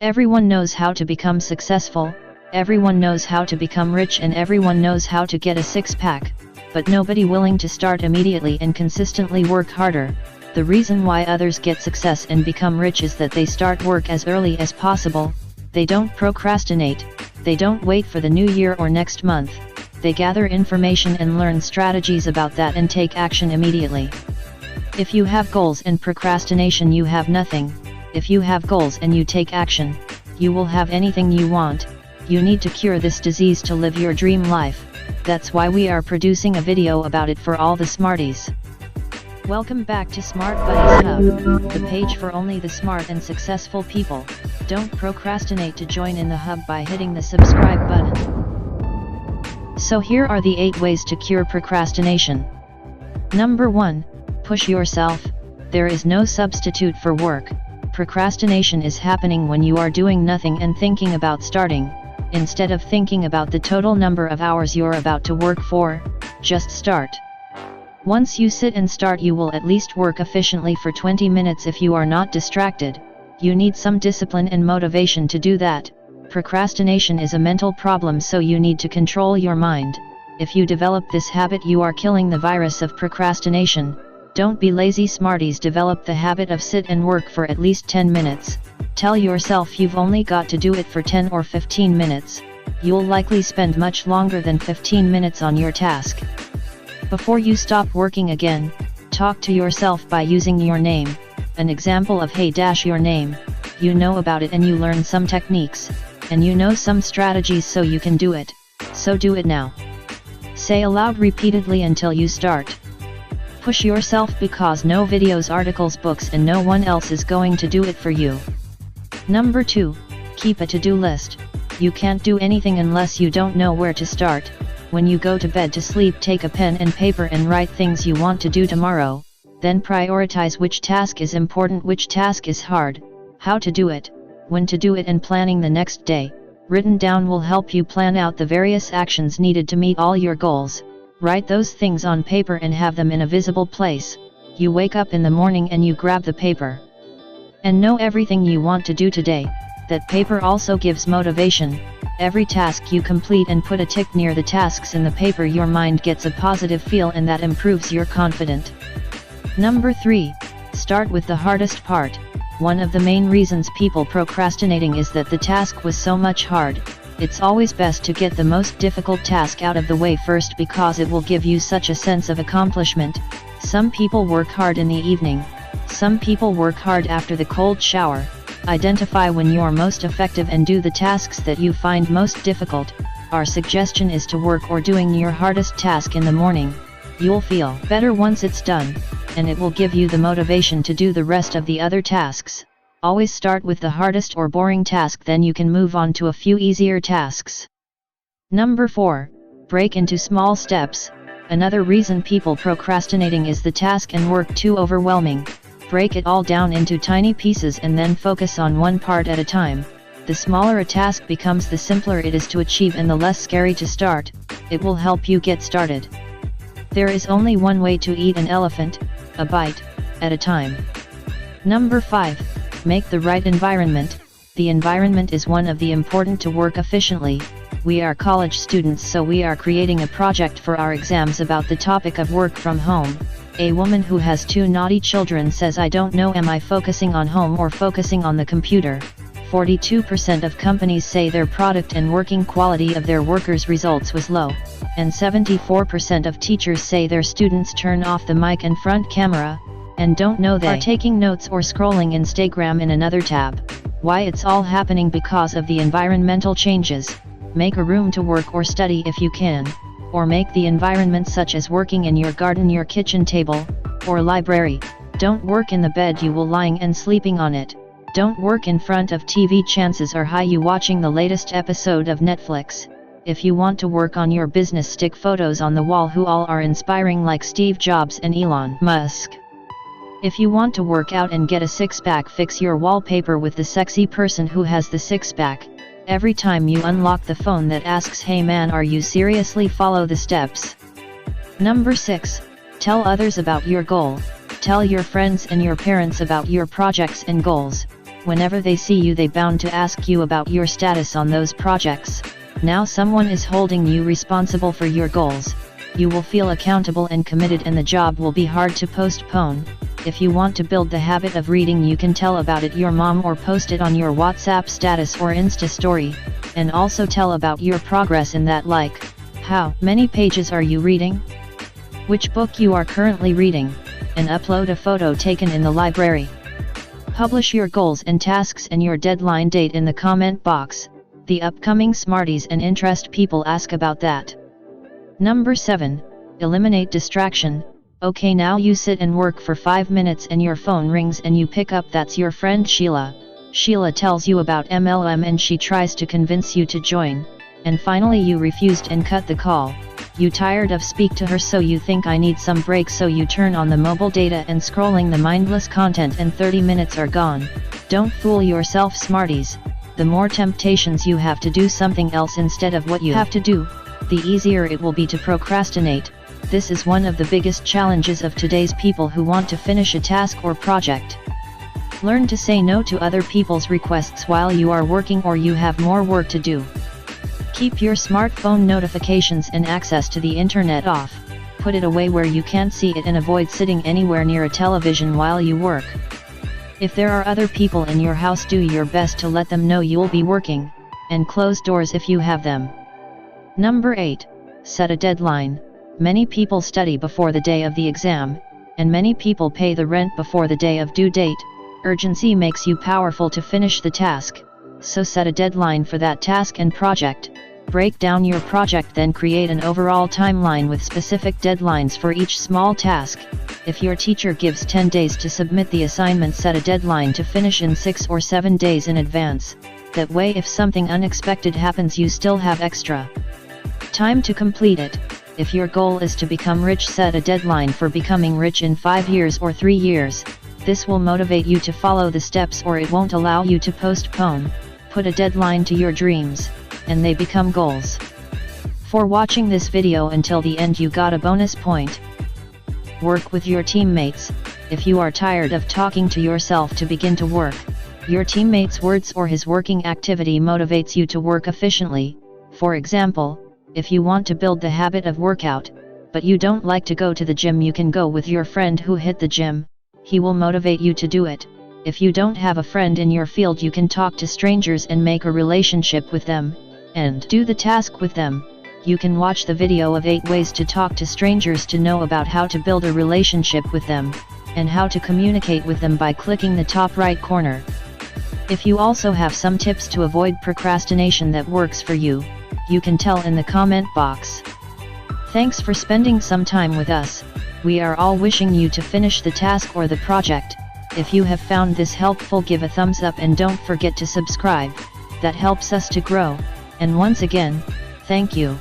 Everyone knows how to become successful, everyone knows how to become rich, and everyone knows how to get a six-pack, but nobody willing to start immediately and consistently work harder. The reason why others get success and become rich is that they start work as early as possible, they don't procrastinate, they don't wait for the new year or next month, they gather information and learn strategies about that and take action immediately. If you have goals and procrastination, you have nothing. If you have goals and you take action, you will have anything you want. You need to cure this disease to live your dream life. That's why we are producing a video about it for all the smarties. Welcome back to Smart Buddies Hub, the page for only the smart and successful people. Don't procrastinate to join in the hub by hitting the subscribe button. So here are the 8 ways to cure procrastination. Number 1. Push yourself. There is no substitute for work. Procrastination is happening when you are doing nothing and thinking about starting. Instead of thinking about the total number of hours you're about to work for, just start. Once you sit and start, you will at least work efficiently for 20 minutes if you are not distracted. You need some discipline and motivation to do that. Procrastination is a mental problem, so you need to control your mind. If you develop this habit, you are killing the virus of procrastination. Don't be lazy, smarties. Develop the habit of sit and work for at least 10 minutes. Tell yourself you've only got to do it for 10 or 15 minutes. You'll likely spend much longer than 15 minutes on your task. Before you stop working again, talk to yourself by using your name. An example of hey your name. You know about it and you learn some techniques, and you know some strategies so you can do it. So do it now. Say aloud repeatedly until you start. Push yourself because no videos, articles, books, and no one else is going to do it for you. Number 2. Keep a to-do list. You can't do anything unless you don't know where to start. When you go to bed to sleep, take a pen and paper and write things you want to do tomorrow. Then prioritize which task is important, which task is hard, how to do it, when to do it, and planning the next day. Written down will help you plan out the various actions needed to meet all your goals. Write those things on paper and have them in a visible place. You wake up in the morning and you grab the paper and know everything you want to do today. That paper also gives motivation. Every task you complete and put a tick near the tasks in the paper, your mind gets a positive feel and that improves your confidence. Number 3. Start with the hardest part. One of the main reasons people procrastinating is that the task was so much hard. It's always best to get the most difficult task out of the way first because it will give you such a sense of accomplishment. Some people work hard in the evening. Some people work hard after the cold shower. Identify when you're most effective and do the tasks that you find most difficult. Our suggestion is to work or doing your hardest task in the morning. You'll feel better once it's done, and it will give you the motivation to do the rest of the other tasks. Always start with the hardest or boring task, then you can move on to a few easier tasks. Number 4. Break into small steps. Another reason people procrastinating is the task and work too overwhelming. Break it all down into tiny pieces and then focus on one part at a time. The smaller a task becomes, the simpler it is to achieve and the less scary to start. It will help you get started. There is only one way to eat an elephant, a bite at a time. Number 5. Make the right environment. The environment is one of the important to work efficiently. We are college students, so we are creating a project for our exams about the topic of work from home. A woman who has 2 naughty children says, I don't know, am I focusing on home or focusing on the computer? 42% of companies say their product and working quality of their workers' results was low, and 74% of teachers say their students turn off the mic and front camera, and don't know they are taking notes or scrolling Instagram in another tab. Why? It's all happening because of the environmental changes. Make a room to work or study if you can, or make the environment such as working in your garden, your kitchen table, or library. Don't work in the bed you will lying and sleeping on it. Don't work in front of TV, chances are high you watching the latest episode of Netflix. If you want to work on your business, stick photos on the wall who all are inspiring, like Steve Jobs and Elon Musk. If you want to work out and get a six-pack, fix your wallpaper with the sexy person who has the six-pack. Every time you unlock the phone that asks, hey man, are you seriously? Follow the steps. Number 6. Tell others about your goal. Tell your friends and your parents about your projects and goals. Whenever they see you, they bound to ask you about your status on those projects. Now someone is holding you responsible for your goals. You will feel accountable and committed, and the job will be hard to postpone. If you want to build the habit of reading, you can tell about it your mom or post it on your WhatsApp status or Insta story, and also tell about your progress in that, like, how many pages are you reading? Which book you are currently reading, and upload a photo taken in the library. Publish your goals and tasks and your deadline date in the comment box. The upcoming Smarties and interest people ask about that. Number 7. Eliminate distraction. Okay, now you sit and work for 5 minutes and your phone rings and you pick up. That's your friend Sheila. Sheila tells you about MLM and she tries to convince you to join. And finally you refused and cut the call. You tired of speak to her, so you think I need some break, so you turn on the mobile data and scrolling the mindless content, and 30 minutes are gone. Don't fool yourself, Smarties. The more temptations you have to do something else instead of what you have to do, the easier it will be to procrastinate. This is one of the biggest challenges of today's people who want to finish a task or project. Learn to say no to other people's requests while you are working or you have more work to do. Keep your smartphone notifications and access to the internet off. Put it away where you can't see it, and avoid sitting anywhere near a television while you work. If there are other people in your house, do your best to let them know you'll be working, and close doors if you have them. Number 8. Set a deadline. Many people study before the day of the exam, and many people pay the rent before the day of due date. Urgency makes you powerful to finish the task, so set a deadline for that task and project. Break down your project, then create an overall timeline with specific deadlines for each small task. If your teacher gives 10 days to submit the assignment, set a deadline to finish in 6 or 7 days in advance. That way, if something unexpected happens, you still have extra time to complete it. If your goal is to become rich, set a deadline for becoming rich in 5 years or 3 years. This will motivate you to follow the steps, or it won't allow you to postpone. Put a deadline to your dreams, and they become goals. For watching this video until the end, you got a bonus point. Work with your teammates. If you are tired of talking to yourself to begin to work, your teammate's words or his working activity motivates you to work efficiently. For example, if you want to build the habit of workout, but you don't like to go to the gym, you can go with your friend who hit the gym. He will motivate you to do it. If you don't have a friend in your field, you can talk to strangers and make a relationship with them, and do the task with them. You can watch the video of 8 ways to talk to strangers to know about how to build a relationship with them, and how to communicate with them by clicking the top right corner. If you also have some tips to avoid procrastination that works for you, you can tell in the comment box. Thanks for spending some time with us. We are all wishing you to finish the task or the project. If you have found this helpful, give a thumbs up and don't forget to subscribe. That helps us to grow. And once again, thank you.